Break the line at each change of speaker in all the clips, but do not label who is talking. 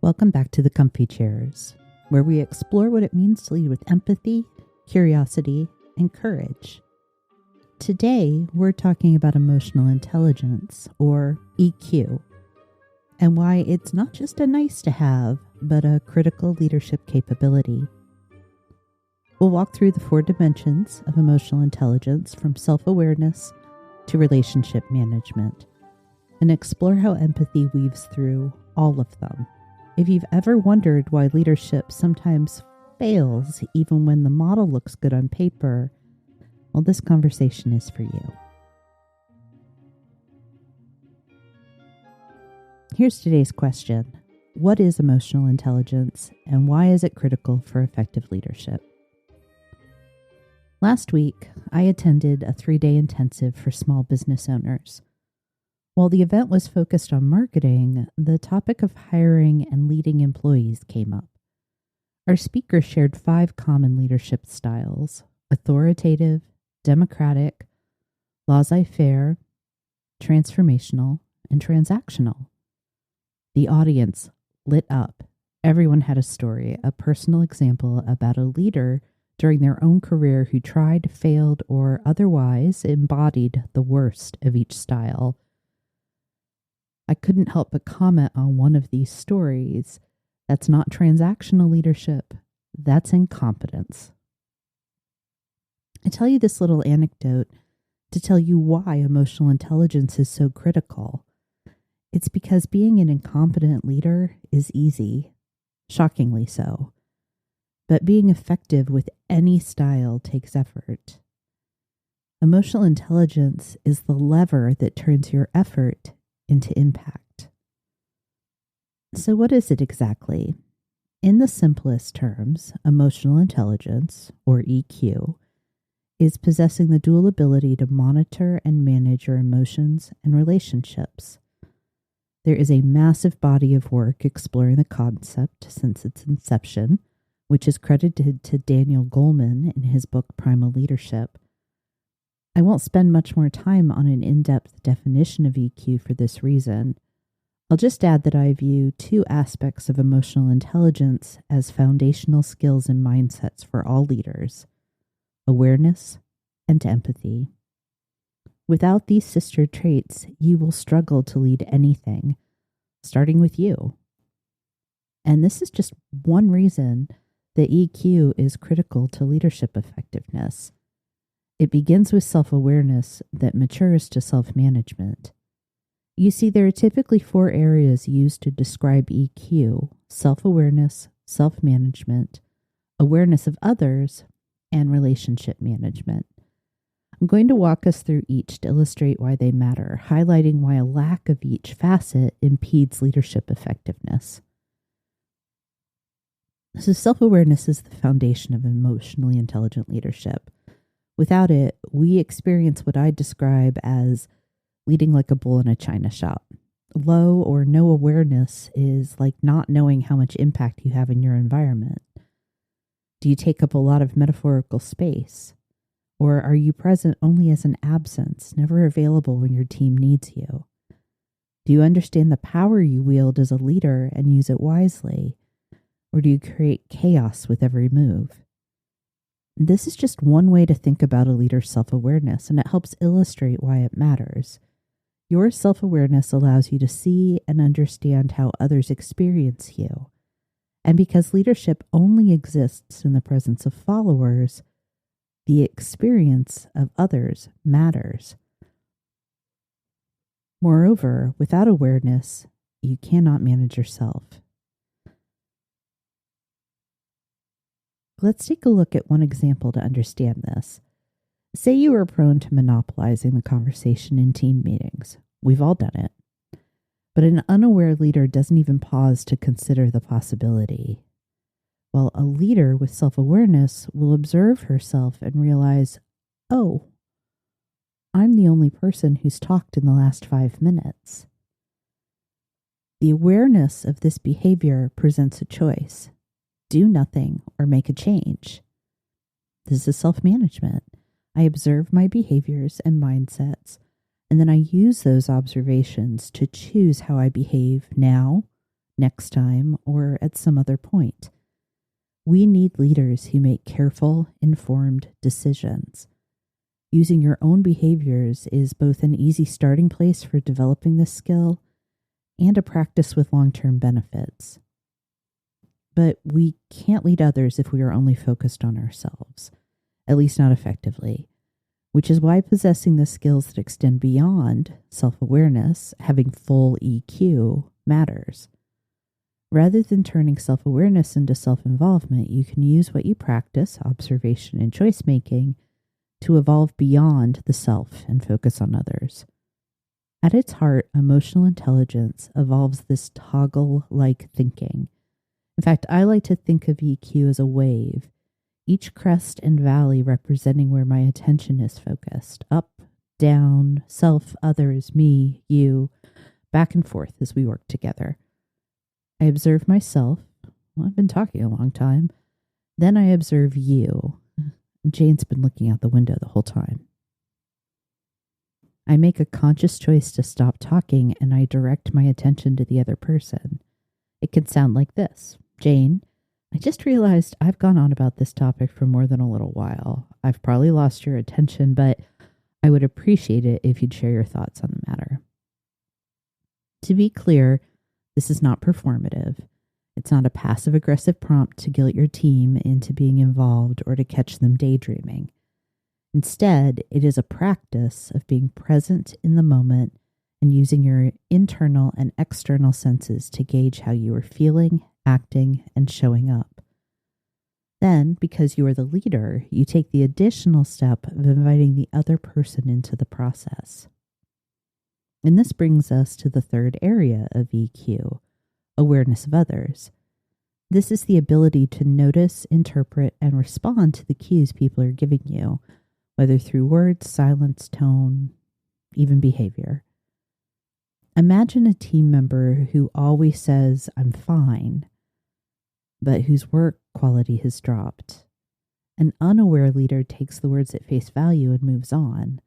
Welcome back to the Comfy Chairs, where we explore what it means to lead with empathy, curiosity, and courage. Today, we're talking about emotional intelligence, or EQ, and why it's not just a nice to have, but a critical leadership capability. We'll walk through the 4 dimensions of emotional intelligence, from self-awareness to relationship management, and explore how empathy weaves through all of them. If you've ever wondered why leadership sometimes fails even when the model looks good on paper, well, this conversation is for you. Here's today's question. What is emotional intelligence, and why is it critical for effective leadership? Last week, I attended a 3-day intensive for small business owners. While the event was focused on marketing, the topic of hiring and leading employees came up. Our speaker shared 5 common leadership styles: authoritative, democratic, laissez-faire, transformational, and transactional. The audience lit up. Everyone had a story, a personal example about a leader during their own career who tried, failed, or otherwise embodied the worst of each style. I couldn't help but comment on one of these stories. That's not transactional leadership. That's incompetence. I tell you this little anecdote to tell you why emotional intelligence is so critical. It's because being an incompetent leader is easy, shockingly so. But being effective with any style takes effort. Emotional intelligence is the lever that turns your effort into impact. So what is it exactly? In the simplest terms, emotional intelligence, or EQ, is possessing the dual ability to monitor and manage your emotions and relationships. There is a massive body of work exploring the concept since its inception, which is credited to Daniel Goleman in his book Primal Leadership. I won't spend much more time on an in-depth definition of EQ for this reason. I'll just add that I view 2 aspects of emotional intelligence as foundational skills and mindsets for all leaders: awareness and empathy. Without these sister traits, you will struggle to lead anything, starting with you. And this is just one reason that EQ is critical to leadership effectiveness. It begins with self-awareness that matures to self-management. You see, there are typically 4 areas used to describe EQ: self-awareness, self-management, awareness of others, and relationship management. I'm going to walk us through each to illustrate why they matter, highlighting why a lack of each facet impedes leadership effectiveness. So self-awareness is the foundation of emotionally intelligent leadership. Without it, we experience what I describe as leading like a bull in a china shop. Low or no awareness is like not knowing how much impact you have in your environment. Do you take up a lot of metaphorical space? Or are you present only as an absence, never available when your team needs you? Do you understand the power you wield as a leader and use it wisely? Or do you create chaos with every move? This is just one way to think about a leader's self-awareness, and it helps illustrate why it matters. Your self-awareness allows you to see and understand how others experience you. And because leadership only exists in the presence of followers, the experience of others matters. Moreover, without awareness, you cannot manage yourself. Let's take a look at one example to understand this. Say you are prone to monopolizing the conversation in team meetings. We've all done it. But an unaware leader doesn't even pause to consider the possibility. While a leader with self-awareness will observe herself and realize, oh, I'm the only person who's talked in the last 5 minutes. The awareness of this behavior presents a choice: do nothing or make a change. This is self-management. I observe my behaviors and mindsets, and then I use those observations to choose how I behave now, next time, or at some other point. We need leaders who make careful, informed decisions. Using your own behaviors is both an easy starting place for developing this skill and a practice with long-term benefits. But we can't lead others if we are only focused on ourselves, at least not effectively, which is why possessing the skills that extend beyond self-awareness, having full EQ, matters. Rather than turning self-awareness into self-involvement, you can use what you practice, observation and choice-making, to evolve beyond the self and focus on others. At its heart, emotional intelligence evolves this toggle-like thinking. In fact, I like to think of EQ as a wave, each crest and valley representing where my attention is focused, up, down, self, others, me, you, back and forth as we work together. I observe myself. Well, I've been talking a long time. Then I observe you. Jane's been looking out the window the whole time. I make a conscious choice to stop talking and I direct my attention to the other person. It can sound like this. Jane, I just realized I've gone on about this topic for more than a little while. I've probably lost your attention, but I would appreciate it if you'd share your thoughts on the matter. To be clear, this is not performative. It's not a passive-aggressive prompt to guilt your team into being involved or to catch them daydreaming. Instead, it is a practice of being present in the moment and using your internal and external senses to gauge how you are feeling, acting, and showing up. Then, because you are the leader, you take the additional step of inviting the other person into the process. And this brings us to the third area of EQ, awareness of others. This is the ability to notice, interpret, and respond to the cues people are giving you, whether through words, silence, tone, even behavior. Imagine a team member who always says, "I'm fine," but whose work quality has dropped. An unaware leader takes the words at face value and moves on.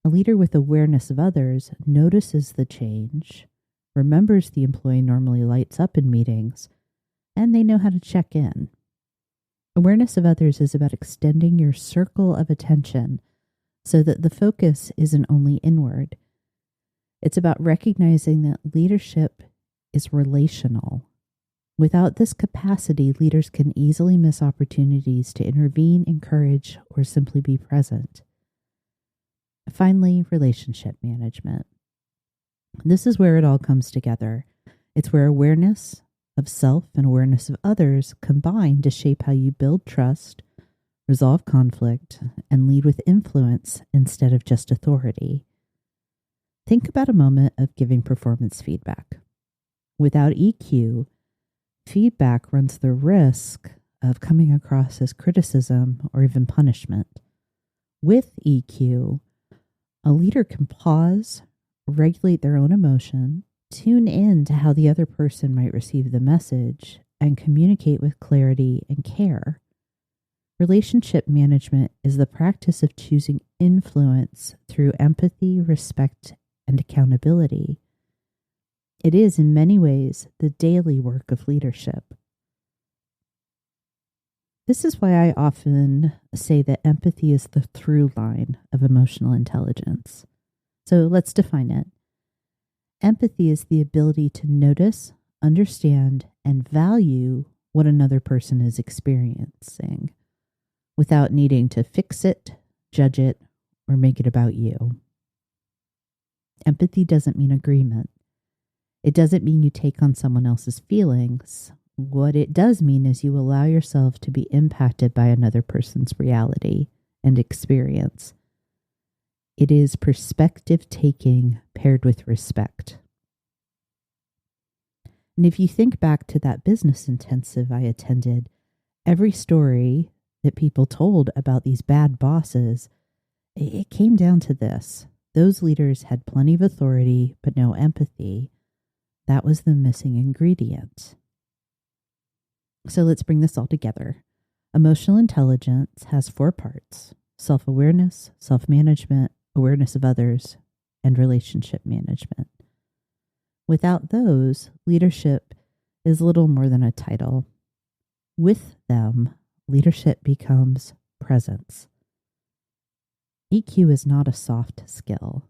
A leader with awareness of others notices the change, remembers the employee normally lights up in meetings, and they know how to check in. Awareness of others is about extending your circle of attention so that the focus isn't only inward. It's about recognizing that leadership is relational. Without this capacity, leaders can easily miss opportunities to intervene, encourage, or simply be present. Finally, relationship management. This is where it all comes together. It's where awareness of self and awareness of others combine to shape how you build trust, resolve conflict, and lead with influence instead of just authority. Think about a moment of giving performance feedback. Without EQ, feedback runs the risk of coming across as criticism or even punishment. With EQ, a leader can pause, regulate their own emotion, tune in to how the other person might receive the message, and communicate with clarity and care. Relationship management is the practice of choosing influence through empathy, respect, and accountability. It is, in many ways, the daily work of leadership. This is why I often say that empathy is the through line of emotional intelligence. So let's define it. Empathy is the ability to notice, understand, and value what another person is experiencing without needing to fix it, judge it, or make it about you. Empathy doesn't mean agreement. It doesn't mean you take on someone else's feelings. What it does mean is you allow yourself to be impacted by another person's reality and experience. It is perspective taking paired with respect. And if you think back to that business intensive I attended, every story that people told about these bad bosses, it came down to this. Those leaders had plenty of authority, but no empathy. That was the missing ingredient. So let's bring this all together. Emotional intelligence has 4 parts: self-awareness, self-management, awareness of others, and relationship management. Without those, leadership is little more than a title. With them, leadership becomes presence. EQ is not a soft skill.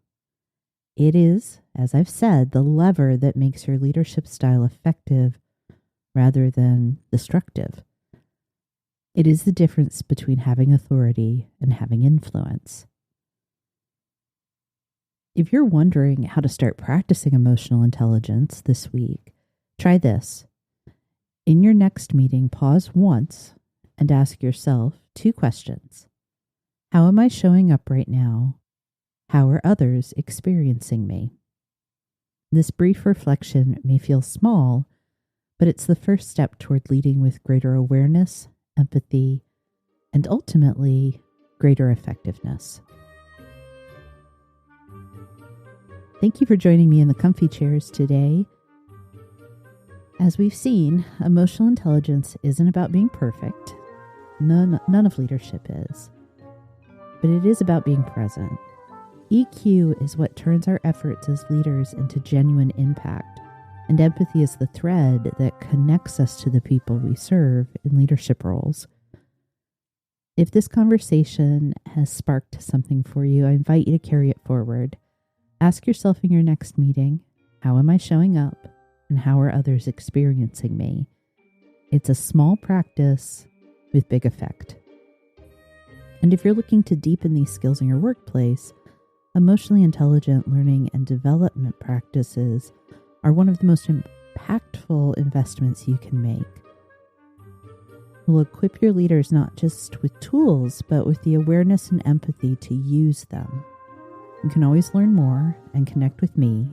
It is, as I've said, the lever that makes your leadership style effective rather than destructive. It is the difference between having authority and having influence. If you're wondering how to start practicing emotional intelligence this week, try this. In your next meeting, pause once and ask yourself 2 questions. How am I showing up right now? How are others experiencing me? This brief reflection may feel small, but it's the first step toward leading with greater awareness, empathy, and ultimately, greater effectiveness. Thank you for joining me in the comfy chairs today. As we've seen, emotional intelligence isn't about being perfect. None of leadership is. But it is about being present. EQ is what turns our efforts as leaders into genuine impact, and empathy is the thread that connects us to the people we serve in leadership roles. If this conversation has sparked something for you, I invite you to carry it forward. Ask yourself in your next meeting, how am I showing up and how are others experiencing me? It's a small practice with big effect. And if you're looking to deepen these skills in your workplace, emotionally intelligent learning and development practices are one of the most impactful investments you can make. Will equip your leaders not just with tools, but with the awareness and empathy to use them. You can always learn more and connect with me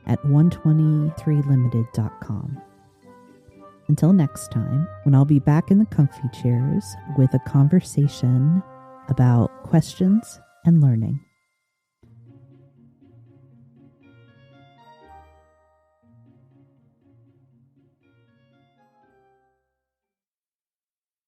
at 123limited.com. Until next time, when I'll be back in the comfy chairs with a conversation about questions and learning.